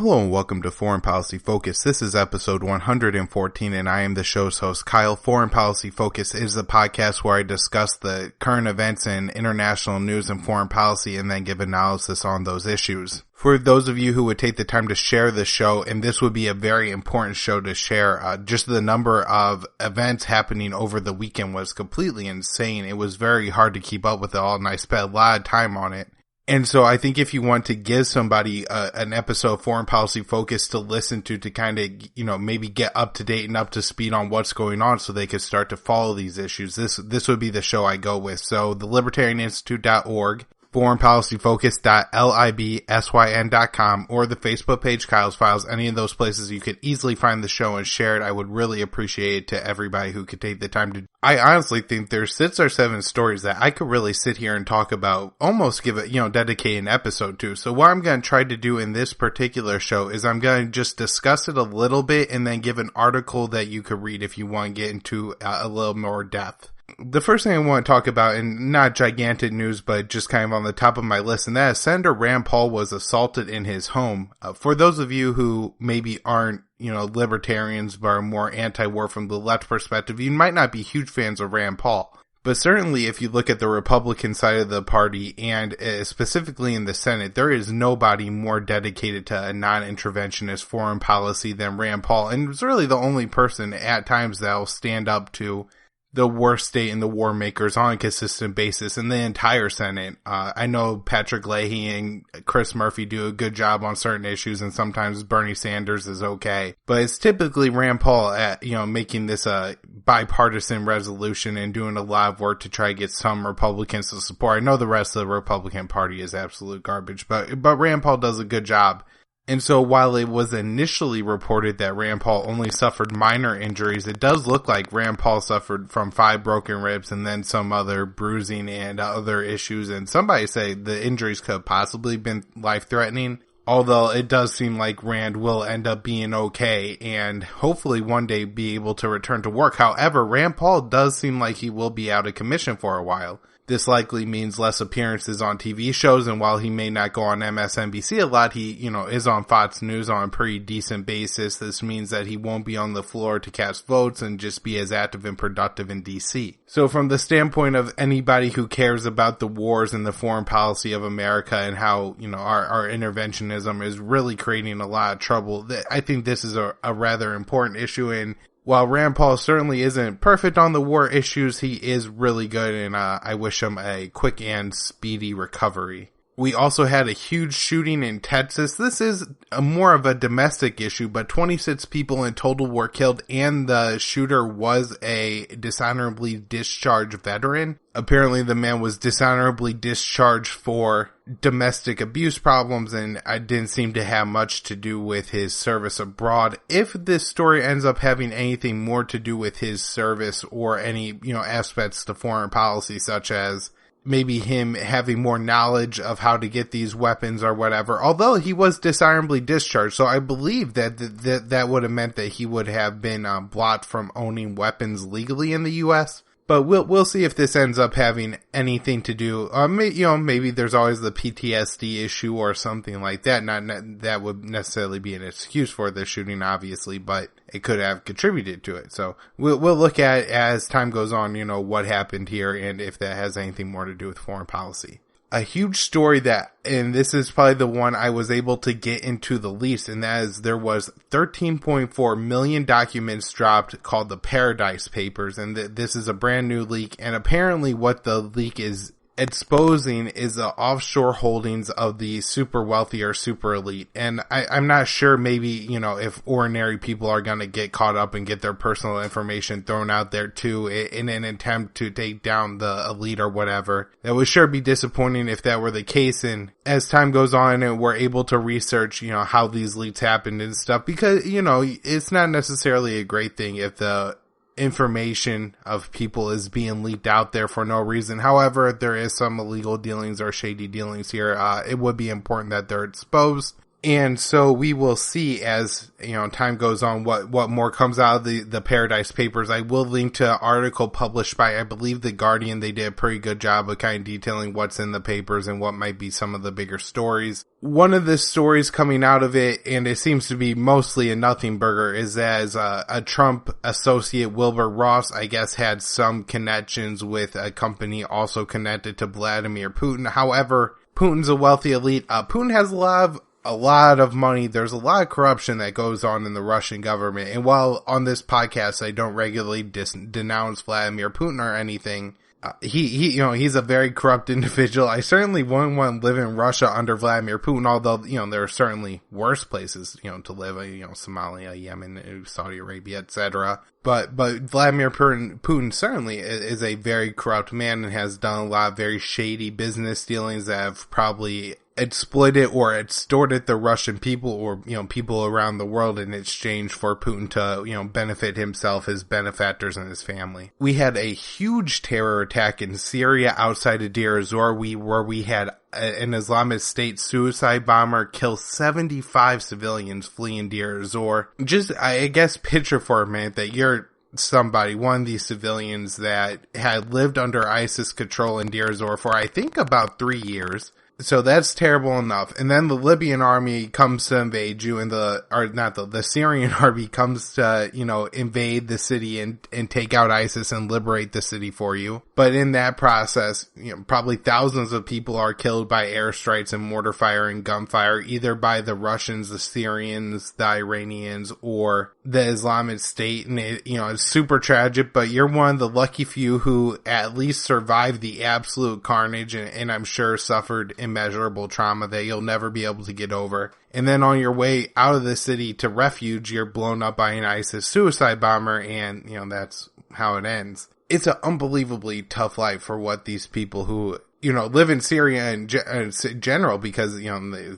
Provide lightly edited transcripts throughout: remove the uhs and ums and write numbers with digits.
Hello and welcome to Foreign Policy Focus. This is episode 114 and I am the show's host, Kyle. Foreign Policy Focus is the podcast where I discuss the current events in international news and foreign policy and then give analysis on those issues. For those of you who would take the time to share the show, and this would be a very important show to share, just the number of events happening over the weekend was completely insane. It was very hard to keep up with it all and I spent a lot of time on it. And so I think if you want to give somebody an episode of Foreign Policy Focus to listen to kind of, maybe get up to date and up to speed on what's going on so they could start to follow these issues, this would be the show I go with. So the libertarianinstitute.org, foreignpolicyfocus.libsyn.com, or the Facebook page Kyle's Files, any of those places you could easily find the show and share it. I would really appreciate it to everybody who could take the time to. I honestly think there's 6 or 7 stories that I could really sit here and talk about, almost give it, dedicate an episode to. So what I'm going to try to do in this particular show is I'm going to just discuss it a little bit and then give an article that you could read if you want to get into a little more depth. The first thing I want to talk about, and not gigantic news, but just kind of on the top of my list, and that is Senator Rand Paul was assaulted in his home. For those of you who maybe aren't, libertarians, but are more anti-war from the left perspective, you might not be huge fans of Rand Paul. But certainly if you look at the Republican side of the party, and specifically in the Senate, there is nobody more dedicated to a non-interventionist foreign policy than Rand Paul. And it's really the only person at times that will stand up to the worst state and the war makers on a consistent basis in the entire Senate. I know Patrick Leahy and Chris Murphy do a good job on certain issues, and sometimes Bernie Sanders is okay. But it's typically Rand Paul at, making this a bipartisan resolution and doing a lot of work to try to get some Republicans to support. I know the rest of the Republican Party is absolute garbage, but Rand Paul does a good job. And so while it was initially reported that Rand Paul only suffered minor injuries, it does look like Rand Paul suffered from 5 broken ribs and then some other bruising and other issues. And somebody say the injuries could have possibly been life-threatening, although it does seem like Rand will end up being okay and hopefully one day be able to return to work. However, Rand Paul does seem like he will be out of commission for a while. This likely means less appearances on TV shows, and while he may not go on MSNBC a lot, he, is on Fox News on a pretty decent basis. This means that he won't be on the floor to cast votes and just be as active and productive in DC. So from the standpoint of anybody who cares about the wars and the foreign policy of America and how, our interventionism is really creating a lot of trouble, I think this is a rather important issue. And while Rand Paul certainly isn't perfect on the war issues, he is really good, and I wish him a quick and speedy recovery. We also had a huge shooting in Texas. This is more of a domestic issue, but 26 people in total were killed, and the shooter was a dishonorably discharged veteran. Apparently the man was dishonorably discharged for domestic abuse problems, and I didn't seem to have much to do with his service abroad. If this story ends up having anything more to do with his service or any, aspects to foreign policy, such as maybe him having more knowledge of how to get these weapons or whatever, although he was dishonorably discharged, so I believe that would have meant that he would have been blocked from owning weapons legally in the U.S., but we'll see if this ends up having anything to do. Maybe there's always the PTSD issue or something like that. Not that would necessarily be an excuse for the shooting, obviously, but it could have contributed to it. So we'll look at as time goes on, what happened here and if that has anything more to do with foreign policy. A huge story and this is probably the one I was able to get into the least, and that is there was 13.4 million documents dropped called the Paradise Papers, and this is a brand new leak, and apparently what the leak is exposing is the offshore holdings of the super wealthy or super elite. And I'm not sure maybe, if ordinary people are going to get caught up and get their personal information thrown out there too in an attempt to take down the elite or whatever. That would sure be disappointing if that were the case. And as time goes on and we're able to research, how these leaks happened and stuff, because, it's not necessarily a great thing if the information of people is being leaked out there for no reason. However, there is some illegal dealings or shady dealings here. It would be important that they're exposed. And so we will see as, time goes on what more comes out of the Paradise Papers. I will link to an article published by, I believe, The Guardian. They did a pretty good job of kind of detailing what's in the papers and what might be some of the bigger stories. One of the stories coming out of it, and it seems to be mostly a nothing burger, is as a Trump associate, Wilbur Ross, I guess, had some connections with a company also connected to Vladimir Putin. However, Putin's a wealthy elite. Putin has a lot of money. There's a lot of corruption that goes on in the Russian government. And while on this podcast, I don't regularly denounce Vladimir Putin or anything, he's a very corrupt individual. I certainly wouldn't want to live in Russia under Vladimir Putin, although, there are certainly worse places, to live, Somalia, Yemen, Saudi Arabia, etc. But Vladimir Putin certainly is a very corrupt man and has done a lot of very shady business dealings that have probably exploited or extorted the Russian people or, people around the world in exchange for Putin to, benefit himself, his benefactors, and his family. We had a huge terror attack in Syria outside of Deir ez-Zor, where we had an Islamic State suicide bomber kill 75 civilians fleeing Deir ez-Zor. Just, I guess, picture for a minute that you're one of these civilians that had lived under ISIS control in Deir ez-Zor for, I think, about 3 years. So that's terrible enough. And then the Libyan army comes to invade you, and the Syrian army comes to, invade the city and take out ISIS and liberate the city for you. But in that process, probably thousands of people are killed by airstrikes and mortar fire and gunfire, either by the Russians, the Syrians, the Iranians, or the Islamic State. And it's super tragic, but you're one of the lucky few who at least survived the absolute carnage and I'm sure suffered immeasurable trauma that you'll never be able to get over. And then on your way out of the city to refuge, you're blown up by an ISIS suicide bomber, and, that's how it ends. It's an unbelievably tough life for what these people who, live in Syria in general, because,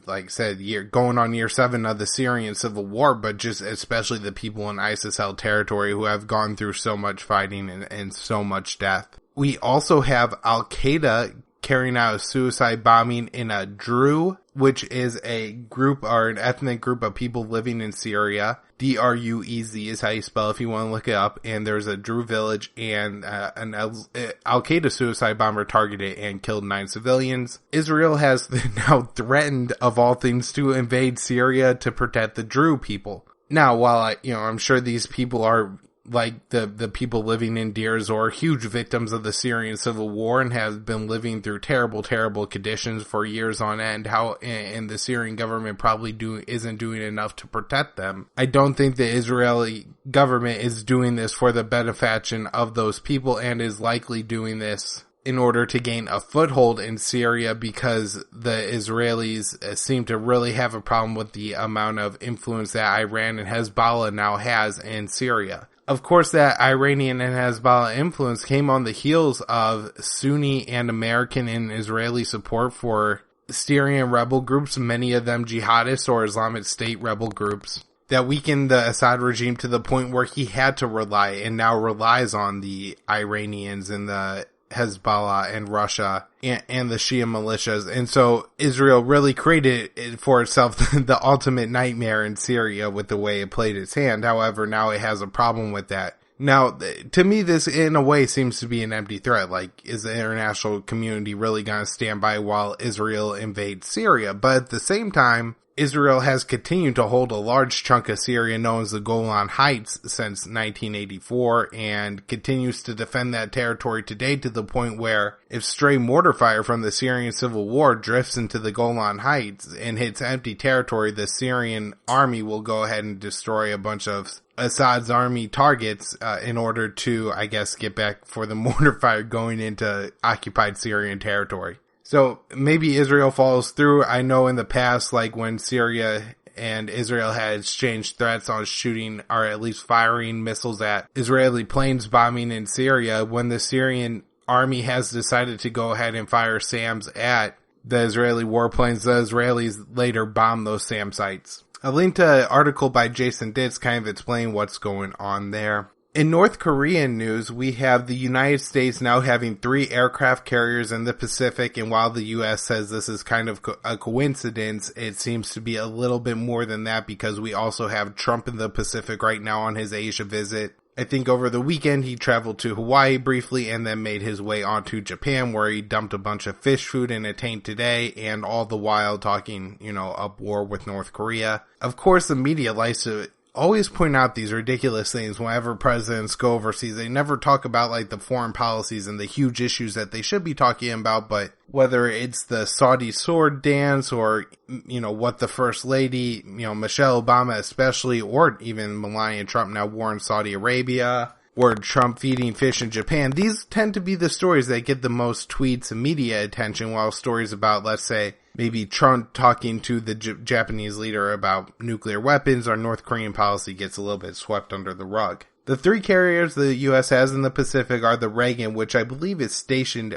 like I said, you're going on year 7 of the Syrian civil war, but just especially the people in ISIS-held territory who have gone through so much fighting and so much death. We also have Al-Qaeda carrying out a suicide bombing in a Druze, which is a group or an ethnic group of people living in Syria. Druez is how you spell it if you want to look it up. And there's a Druze village, and an Al-Qaeda suicide bomber targeted and killed 9 civilians. Israel has now threatened, of all things, to invade Syria to protect the Druze people. Now, while I'm sure these people are like the people living in Deir ez-Zor, huge victims of the Syrian civil war and have been living through terrible conditions for years on end, and the Syrian government probably isn't doing enough to protect them. I don't think the Israeli government is doing this for the benefaction of those people, and is likely doing this in order to gain a foothold in Syria, because the Israelis seem to really have a problem with the amount of influence that Iran and Hezbollah now has in Syria. Of course, that Iranian and Hezbollah influence came on the heels of Sunni and American and Israeli support for Syrian rebel groups, many of them jihadists or Islamic State rebel groups, that weakened the Assad regime to the point where he had to rely and now relies on the Iranians and the Hezbollah and Russia and the Shia militias. And so Israel really created for itself the ultimate nightmare in Syria with the way it played its hand. However, now it has a problem with that. Now, to me, this in a way seems to be an empty threat. Like, is the international community really going to stand by while Israel invades Syria? But at the same time, Israel has continued to hold a large chunk of Syria known as the Golan Heights since 1984 and continues to defend that territory today, to the point where if stray mortar fire from the Syrian civil war drifts into the Golan Heights and hits empty territory, the Syrian army will go ahead and destroy a bunch of Assad's army targets in order to, I guess, get back for the mortar fire going into occupied Syrian territory. So maybe Israel follows through. I know in the past, like when Syria and Israel had exchanged threats on shooting or at least firing missiles at Israeli planes bombing in Syria, when the Syrian army has decided to go ahead and fire SAMs at the Israeli warplanes, the Israelis later bomb those SAM sites. I linked to an article by Jason Ditz kind of explaining what's going on there. In North Korean news, we have the United States now having 3 aircraft carriers in the Pacific, and while the U.S. says this is kind of a coincidence, it seems to be a little bit more than that because we also have Trump in the Pacific right now on his Asia visit. I think over the weekend he traveled to Hawaii briefly and then made his way onto Japan where he dumped a bunch of fish food in a tank today, and all the while talking, up war with North Korea. Of course, the media likes to always point out these ridiculous things whenever presidents go overseas. They never talk about like the foreign policies and the huge issues that they should be talking about, but whether it's the Saudi sword dance or, what the first lady, Michelle Obama especially, or even Melania Trump now war in Saudi Arabia, or Trump feeding fish in Japan, these tend to be the stories that get the most tweets and media attention, while stories about, let's say, maybe Trump talking to the Japanese leader about nuclear weapons or North Korean policy gets a little bit swept under the rug. The 3 carriers the U.S. has in the Pacific are the Reagan, which I believe is stationed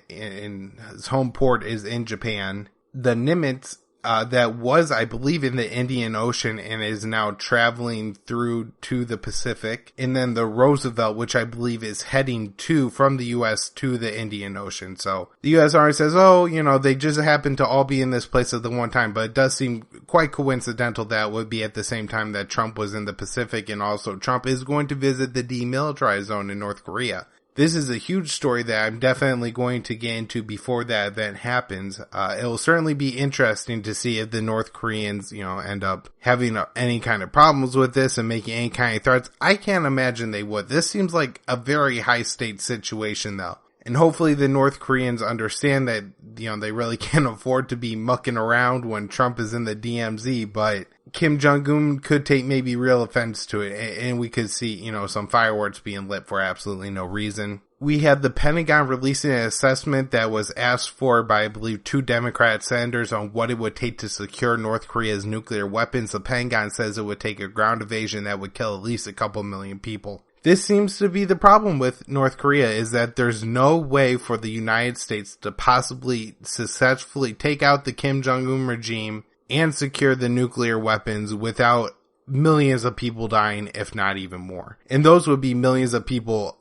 in his home port is in Japan. The Nimitz, that was, I believe, in the Indian Ocean and is now traveling through to the Pacific. And then the Roosevelt, which I believe is heading from the U.S. to the Indian Ocean. So the U.S. Army says, they just happen to all be in this place at the one time. But it does seem quite coincidental that would be at the same time that Trump was in the Pacific. And also Trump is going to visit the demilitarized zone in North Korea. This is a huge story that I'm definitely going to get into before that event happens. It will certainly be interesting to see if the North Koreans, end up having any kind of problems with this and making any kind of threats. I can't imagine they would. This seems like a very high stakes situation though. And hopefully the North Koreans understand that, they really can't afford to be mucking around when Trump is in the DMZ, but Kim Jong-un could take maybe real offense to it, and we could see, some fireworks being lit for absolutely no reason. We had the Pentagon releasing an assessment that was asked for by, I believe, 2 Democrat senators on what it would take to secure North Korea's nuclear weapons. The Pentagon says it would take a ground invasion that would kill at least a couple million people. This seems to be the problem with North Korea, is that there's no way for the United States to possibly successfully take out the Kim Jong-un regime and secure the nuclear weapons without millions of people dying, if not even more. And those would be millions of people,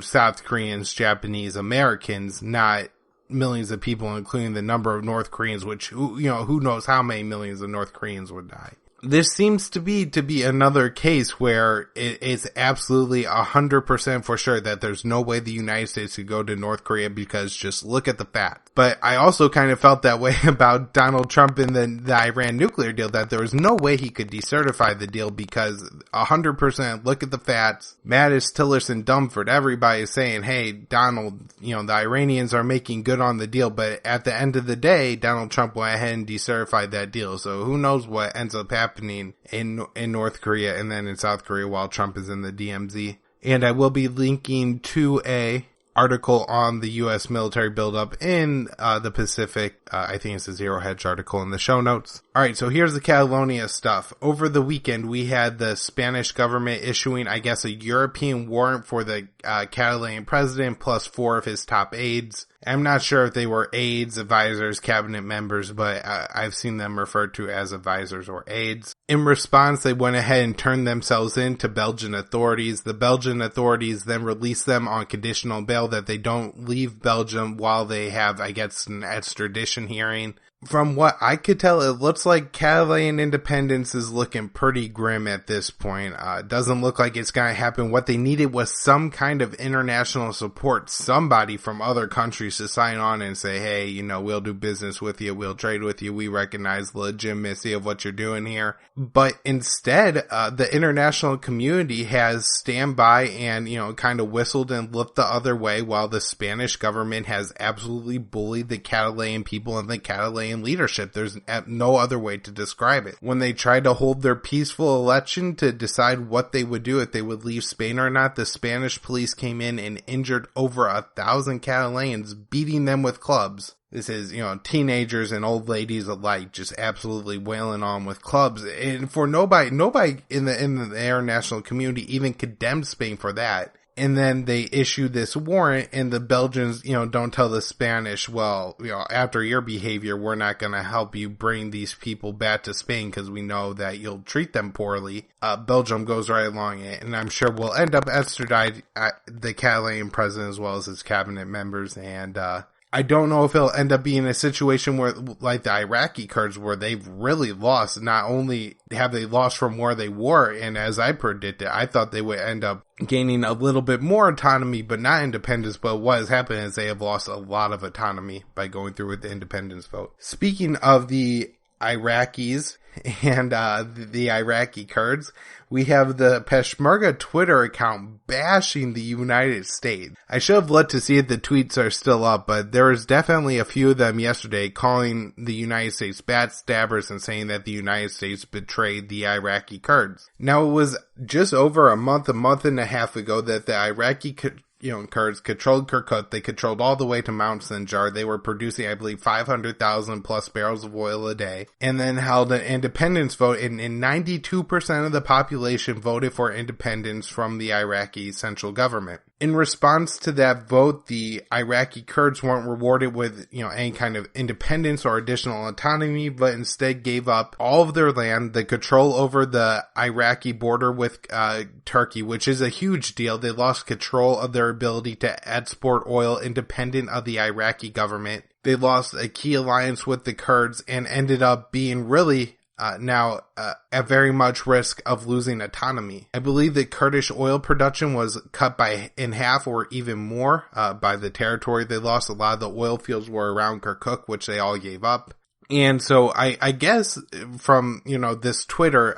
South Koreans, Japanese, Americans, not millions of people, including the number of North Koreans, which, who knows how many millions of North Koreans would die. This seems to be another case where it's absolutely 100% for sure that there's no way the United States could go to North Korea, because just look at the facts. But I also kind of felt that way about Donald Trump and the Iran nuclear deal, that there was no way he could decertify the deal, because 100% look at the facts. Mattis, Tillerson, Dunford, everybody is saying, hey, Donald, the Iranians are making good on the deal. But at the end of the day, Donald Trump went ahead and decertified that deal. So who knows what ends up happening in North Korea and then in South Korea while Trump is in the DMZ. And I will be linking to a article on the U.S. military buildup in the Pacific. I think it's a Zero Hedge article in the show notes. Alright, so here's the Catalonia stuff. Over the weekend, we had the Spanish government issuing, I guess, a European warrant for the Catalan President plus 4 of his top aides. I'm not sure if they were aides, advisors, cabinet members, but I've seen them referred to as advisors or aides. In response, they went ahead and turned themselves in to Belgian authorities. The Belgian authorities then released them on conditional bail that they don't leave Belgium while they have, I guess, an extradition hearing. From what I could tell, it looks like Catalan Independence is looking pretty grim at this point. It doesn't look like it's going to happen. What they needed was some kind of international support, somebody from other countries to sign on and say, hey, we'll do business with you, we'll trade with you, we recognize the legitimacy of what you're doing here. But instead, the international community has stand by and, kind of whistled and looked the other way, while the Spanish government has absolutely bullied the Catalan people and the Catalan leadership. There's no other way to describe it. When they tried to hold their peaceful election to decide what they would do, if they would leave Spain or not, the Spanish police came in and injured over 1,000 Catalans, beating them with clubs. This is, teenagers and old ladies alike just absolutely wailing on with clubs. And for nobody in the international community even condemned Spain for that. And then they issue this warrant, and the Belgians, don't tell the Spanish, well, after your behavior, we're not going to help you bring these people back to Spain because we know that you'll treat them poorly. Belgium goes right along it, and I'm sure we'll end up extraditing the Catalan President as well as his cabinet members. And I don't know if it'll end up being a situation where, like the Iraqi Kurds, where they've really lost. Not only have they lost from where they were, and as I predicted, I thought they would end up gaining a little bit more autonomy, but not independence. But what has happened is they have lost a lot of autonomy by going through with the independence vote. Speaking of the Iraqis and the Iraqi Kurds, we have the Peshmerga Twitter account bashing the United States. I should have looked to see if the tweets are still up, but there was definitely a few of them yesterday calling the United States backstabbers and saying that the United States betrayed the Iraqi Kurds. Now, it was just over a month and a half ago that the Iraqi Kurds controlled Kirkuk. They controlled all the way to Mount Sinjar. They were producing, I believe, 500,000 plus barrels of oil a day, and then held an independence vote, and 92% of the population voted for independence from the Iraqi central government. In response to that vote, the Iraqi Kurds weren't rewarded with, any kind of independence or additional autonomy, but instead gave up all of their land, the control over the Iraqi border with Turkey, which is a huge deal. They lost control of their ability to export oil independent of the Iraqi government. They lost a key alliance with the Kurds and ended up being really now at very much risk of losing autonomy. I believe that Kurdish oil production was cut in half or even more by the territory they lost. A lot of the oil fields were around Kirkuk, which they all gave up. And so I guess from, this Twitter,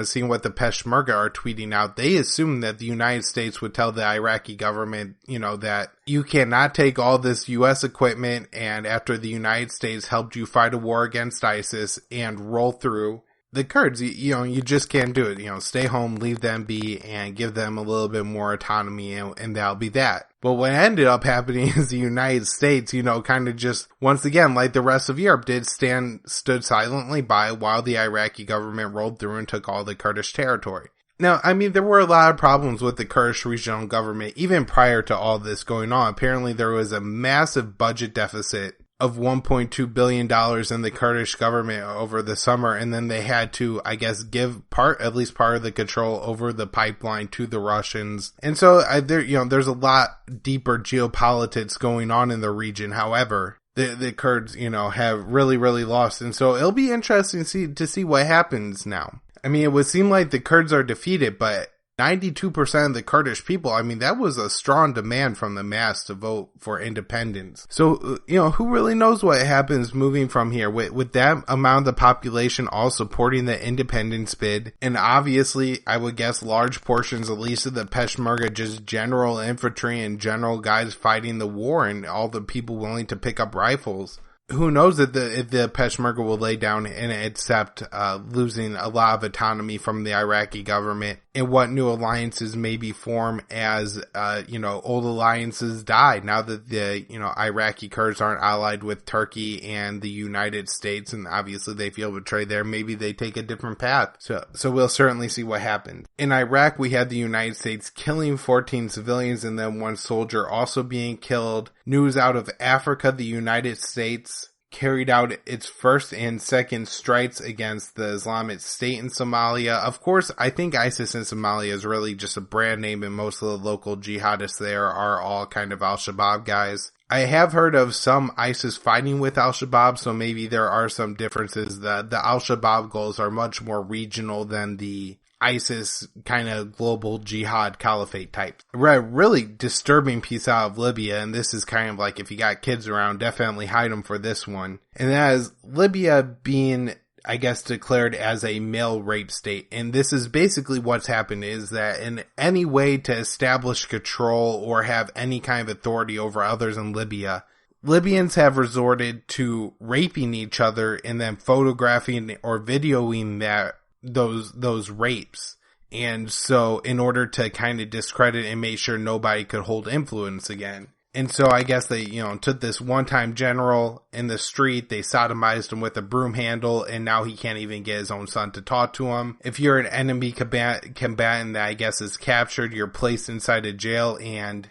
seeing what the Peshmerga are tweeting out, they assume that the United States would tell the Iraqi government, that you cannot take all this U.S. equipment, and after the United States helped you fight a war against ISIS and roll through the Kurds, you just can't do it. Stay home, leave them be, and give them a little bit more autonomy, and that'll be that. But what ended up happening is the United States, kind of just, once again, like the rest of Europe did, stood silently by while the Iraqi government rolled through and took all the Kurdish territory. Now, there were a lot of problems with the Kurdish regional government, even prior to all this going on. Apparently, there was a massive budget deficit of $1.2 billion in the Kurdish government over the summer, and then they had to, I guess, give at least part of the control over the pipeline to the Russians. And so there's a lot deeper geopolitics going on in the region. However, the Kurds, have really, really lost. And so it'll be interesting to see what happens now. It would seem like the Kurds are defeated, but 92% of the Kurdish people, that was a strong demand from the mass to vote for independence. So, who really knows what happens moving from here with that amount of the population all supporting the independence bid. And obviously, I would guess large portions, at least of the Peshmerga, just general infantry and general guys fighting the war and all the people willing to pick up rifles. Who knows if the Peshmerga will lay down and accept losing a lot of autonomy from the Iraqi government, and what new alliances maybe form as old alliances die now that the Iraqi Kurds aren't allied with Turkey and the United States, and obviously they feel betrayed there. Maybe they take a different path. So we'll certainly see what happens. In Iraq, we had the United States killing 14 civilians and then one soldier also being killed. News out of Africa, the United States carried out its first and second strikes against the Islamic State in Somalia. Of course, I think ISIS in Somalia is really just a brand name, and most of the local jihadists there are all kind of Al-Shabaab guys. I have heard of some ISIS fighting with Al-Shabaab, so maybe there are some differences. The Al-Shabaab goals are much more regional than the ISIS kind of global jihad caliphate type. Really disturbing piece out of Libya, and this is kind of like, if you got kids around, definitely hide them for this one. And that is Libya being, I guess, declared as a male rape state. And this is basically what's happened, is that in any way to establish control or have any kind of authority over others in Libya, Libyans have resorted to raping each other and then photographing or videoing those rapes. And so in order to kind of discredit and make sure nobody could hold influence again. And so I guess they, took this one-time general in the street, they sodomized him with a broom handle, and now he can't even get his own son to talk to him. If you're an enemy combatant that I guess is captured, you're placed inside a jail, and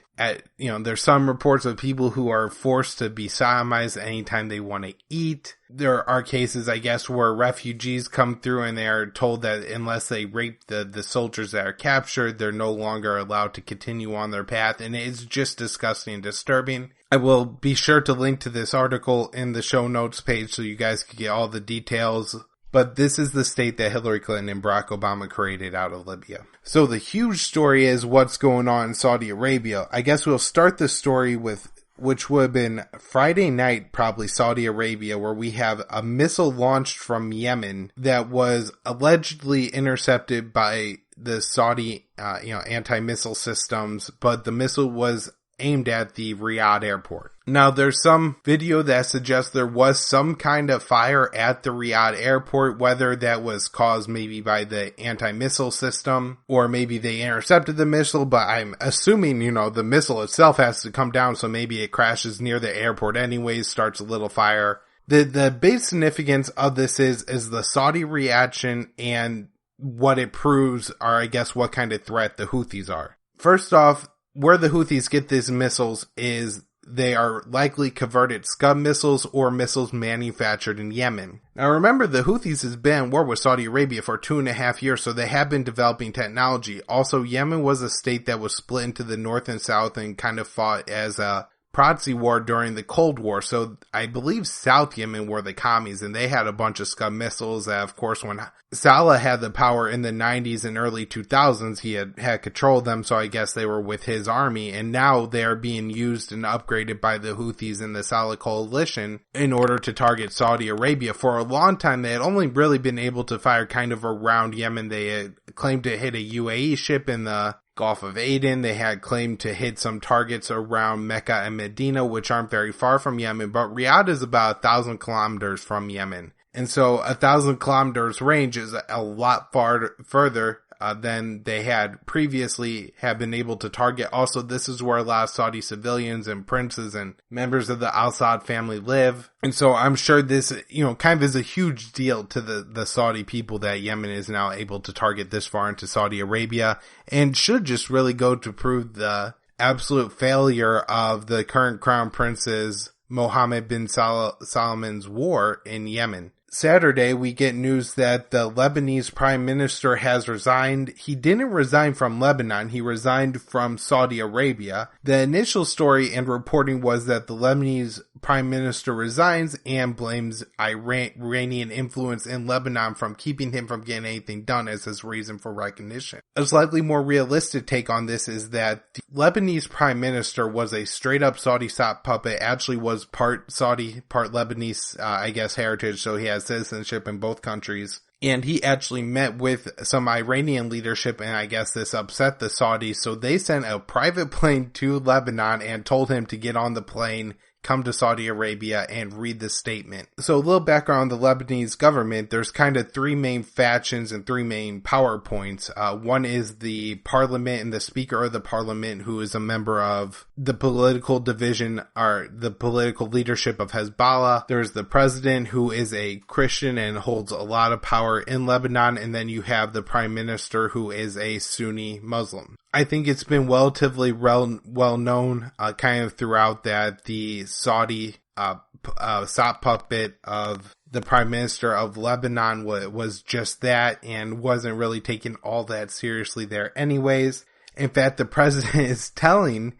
there's some reports of people who are forced to be sodomized anytime they want to eat. There are cases, I guess, where refugees come through and they are told that unless they rape the soldiers that are captured, they're no longer allowed to continue on their path. And it's just disgusting and disturbing. I will be sure to link to this article in the show notes page so you guys can get all the details. But this is the state that Hillary Clinton and Barack Obama created out of Libya. So the huge story is what's going on in Saudi Arabia. I guess we'll start the story with, which would have been Friday night, probably Saudi Arabia, where we have a missile launched from Yemen that was allegedly intercepted by the Saudi, anti-missile systems, but the missile was aimed at the Riyadh airport. Now, there's some video that suggests there was some kind of fire at the Riyadh airport, whether that was caused maybe by the anti-missile system, or maybe they intercepted the missile, but I'm assuming, the missile itself has to come down, so maybe it crashes near the airport anyways, starts a little fire. The big significance of this is the Saudi reaction, and what it proves are, I guess, what kind of threat the Houthis are. First off, where the Houthis get these missiles is they are likely converted Scud missiles or missiles manufactured in Yemen. Now remember, the Houthis has been at war with Saudi Arabia for 2.5 years, so they have been developing technology. Also, Yemen was a state that was split into the north and south and kind of fought as a proxy war during the Cold War. So I believe South Yemen were the commies, and they had a bunch of Scud missiles that, of course, when Saleh had the power in the 90s and early 2000s, he had control of them, so I guess they were with his army, and now they are being used and upgraded by the Houthis and the Saleh coalition in order to target Saudi Arabia. For a long time, they had only really been able to fire kind of around Yemen. They had claimed to hit a UAE ship in the Gulf of Aden. They had claimed to hit some targets around Mecca and Medina, which aren't very far from Yemen, but Riyadh is about 1,000 kilometers from Yemen. And so 1,000 kilometers range is a lot further than they had previously have been able to target. Also, this is where a lot of Saudi civilians and princes and members of the Al-Saud family live. And so I'm sure this, kind of is a huge deal to the Saudi people that Yemen is now able to target this far into Saudi Arabia, and should just really go to prove the absolute failure of the current crown prince's Mohammed bin Salman's war in Yemen. Saturday, we get news that the Lebanese Prime Minister has resigned. He didn't resign from Lebanon, he resigned from Saudi Arabia. The initial story and reporting was that the Lebanese Prime Minister resigns and blames Iranian influence in Lebanon from keeping him from getting anything done as his reason for recognition. A slightly more realistic take on this is that the Lebanese Prime Minister was a straight up Saudi sock puppet, actually was part Saudi, part Lebanese, heritage, so he has citizenship in both countries. And he actually met with some Iranian leadership, and I guess this upset the Saudis, so they sent a private plane to Lebanon and told him to get on the plane, come to Saudi Arabia, and read the statement. So a little background on the Lebanese government. There's kind of three main factions and three main power points. One is the parliament and the speaker of the parliament, who is a member of the political division or the political leadership of Hezbollah. There's the president, who is a Christian and holds a lot of power in Lebanon. And then you have the prime minister, who is a Sunni Muslim. I think it's been relatively well known kind of throughout that the Saudi sock puppet of the Prime Minister of Lebanon was just that and wasn't really taken all that seriously there anyways. In fact, the president is telling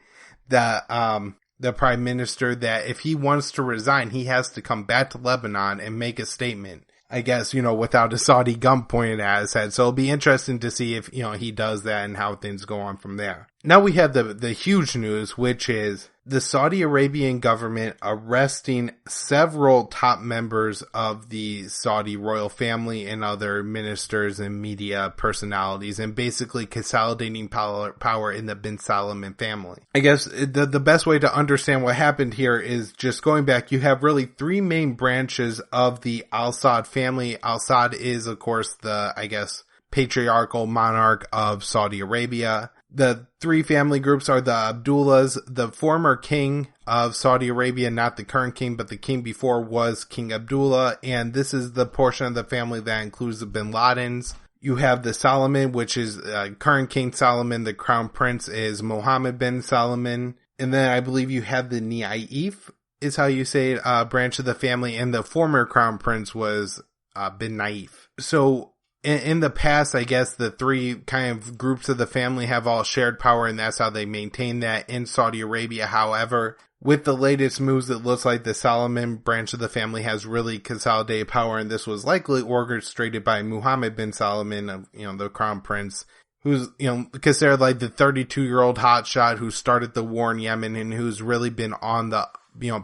the Prime Minister that if he wants to resign, he has to come back to Lebanon and make a statement. I guess, without a Saudi gun pointed at his head. So it'll be interesting to see if, he does that and how things go on from there. Now we have the huge news, which is the Saudi Arabian government arresting several top members of the Saudi royal family and other ministers and media personalities, and basically consolidating power in the bin Salman family. I guess the best way to understand what happened here is just going back. You have really three main branches of the Al-Saud family. Al-Saud is, of course, the, patriarchal monarch of Saudi Arabia. The three family groups are the Abdullahs. The former king of Saudi Arabia, not the current king, but the king before was King Abdullah. And this is the portion of the family that includes the bin Ladens. You have the Salman, which is current King Salman. The crown prince is Mohammed bin Salman. And then I believe you have the Naif, is how you say it, branch of the family. And the former crown prince was bin Naif. So in the past, I guess the three kind of groups of the family have all shared power, and that's how they maintain that in Saudi Arabia. However, with the latest moves, it looks like the Salman branch of the family has really consolidated power, and this was likely orchestrated by Mohammed bin Salman, the crown prince, who's, considered like the 32-year-old hotshot who started the war in Yemen and who's really been on the,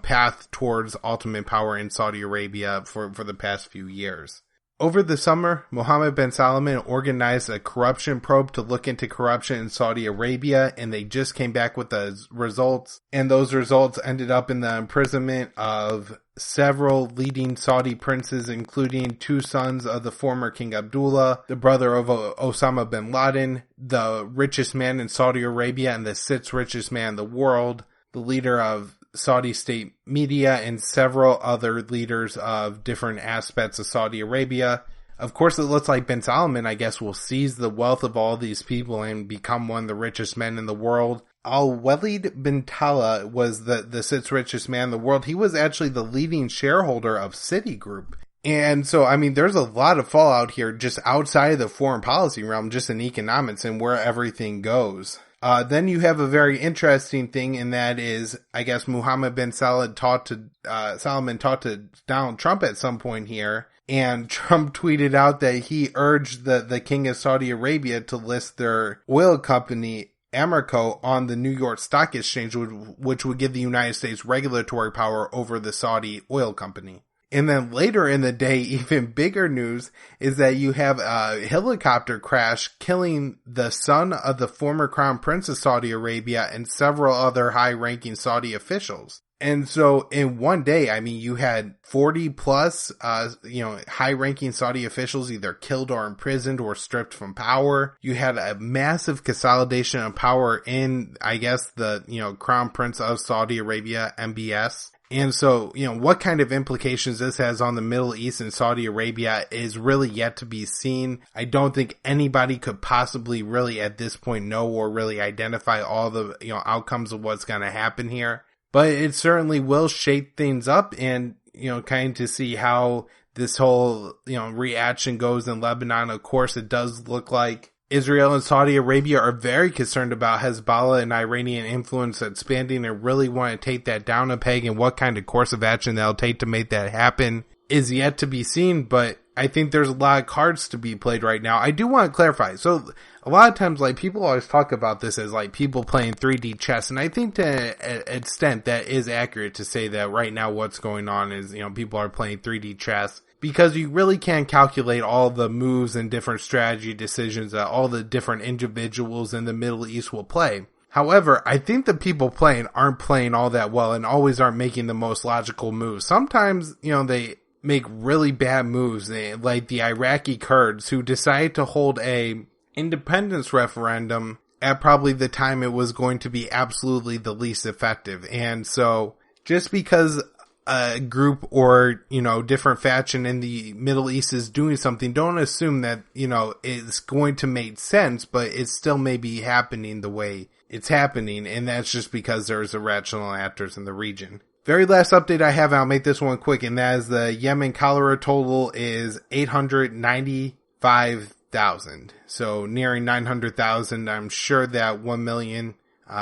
path towards ultimate power in Saudi Arabia for the past few years. Over the summer, Mohammed bin Salman organized a corruption probe to look into corruption in Saudi Arabia, and they just came back with the results. And those results ended up in the imprisonment of several leading Saudi princes, including two sons of the former King Abdullah, the brother of Osama bin Laden, the richest man in Saudi Arabia and the sixth richest man in the world, the leader of Saudi state media, and several other leaders of different aspects of Saudi Arabia. Of course, it looks like bin Salman, I guess, will seize the wealth of all these people and become one of the richest men in the world. Al-Walid bin Talha was the sixth richest man in the world. He was actually the leading shareholder of Citigroup. And so, there's a lot of fallout here just outside of the foreign policy realm, just in economics and where everything goes. Then you have a very interesting thing, and that is, I guess, Mohammed bin Salman talked to Donald Trump at some point here, and Trump tweeted out that he urged the King of Saudi Arabia to list their oil company, Aramco, on the New York Stock Exchange, which would give the United States regulatory power over the Saudi oil company. And then later in the day, even bigger news is that you have a helicopter crash killing the son of the former crown prince of Saudi Arabia and several other high-ranking Saudi officials. And so in one day, you had 40 plus, high-ranking Saudi officials either killed or imprisoned or stripped from power. You had a massive consolidation of power in, I guess, the, crown prince of Saudi Arabia, MBS. And so, what kind of implications this has on the Middle East and Saudi Arabia is really yet to be seen. I don't think anybody could possibly really at this point know or really identify all the, outcomes of what's going to happen here. But it certainly will shake things up and, kind of to see how this whole, reaction goes in Lebanon. Of course, it does look like Israel and Saudi Arabia are very concerned about Hezbollah and Iranian influence expanding and really want to take that down a peg, and what kind of course of action they'll take to make that happen is yet to be seen. But I think there's a lot of cards to be played right now. I do want to clarify. So a lot of times, people always talk about this as people playing 3D chess. And I think to an extent that is accurate to say that right now what's going on is, people are playing 3D chess. Because you really can't calculate all the moves and different strategy decisions that all the different individuals in the Middle East will play. However, I think the people playing aren't playing all that well and always aren't making the most logical moves. Sometimes, they make really bad moves, like the Iraqi Kurds who decided to hold a independence referendum at probably the time it was going to be absolutely the least effective. And so, just because a group or, different faction in the Middle East is doing something, don't assume that, it's going to make sense, but it still may be happening the way it's happening. And that's just because there's irrational actors in the region. Very last update I have, I'll make this one quick, and that is the Yemen cholera total is 895,000. So nearing 900,000. I'm sure that 1 million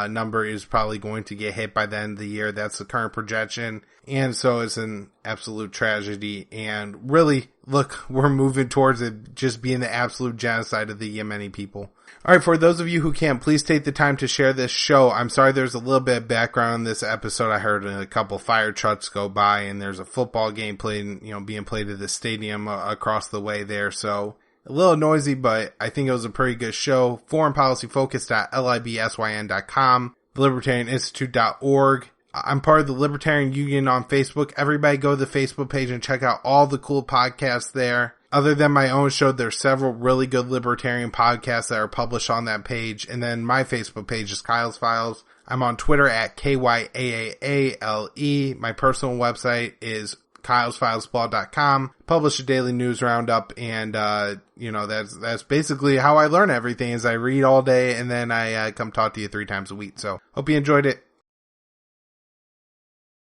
number is probably going to get hit by the end of the year. That's the current projection. And so it's an absolute tragedy. And really, look, we're moving towards it just being the absolute genocide of the Yemeni people. All right, for those of you who can, please take the time to share this show. I'm sorry there's a little bit of background in this episode. I heard a couple fire trucks go by, and there's a football game being played at the stadium across the way there. So a little noisy, but I think it was a pretty good show. foreignpolicyfocus.libsyn.com, thelibertarianinstitute.org. I'm part of the Libertarian Union on Facebook. Everybody go to the Facebook page and check out all the cool podcasts there. Other than my own show, there's several really good libertarian podcasts that are published on that page. And then my Facebook page is Kyle's Files. I'm on Twitter at KYAAALE. My personal website is kylesfilesblog.com. Publish a daily news roundup, and that's basically how I learn everything. Is I read all day and then I come talk to you 3 times a week. So hope you enjoyed it.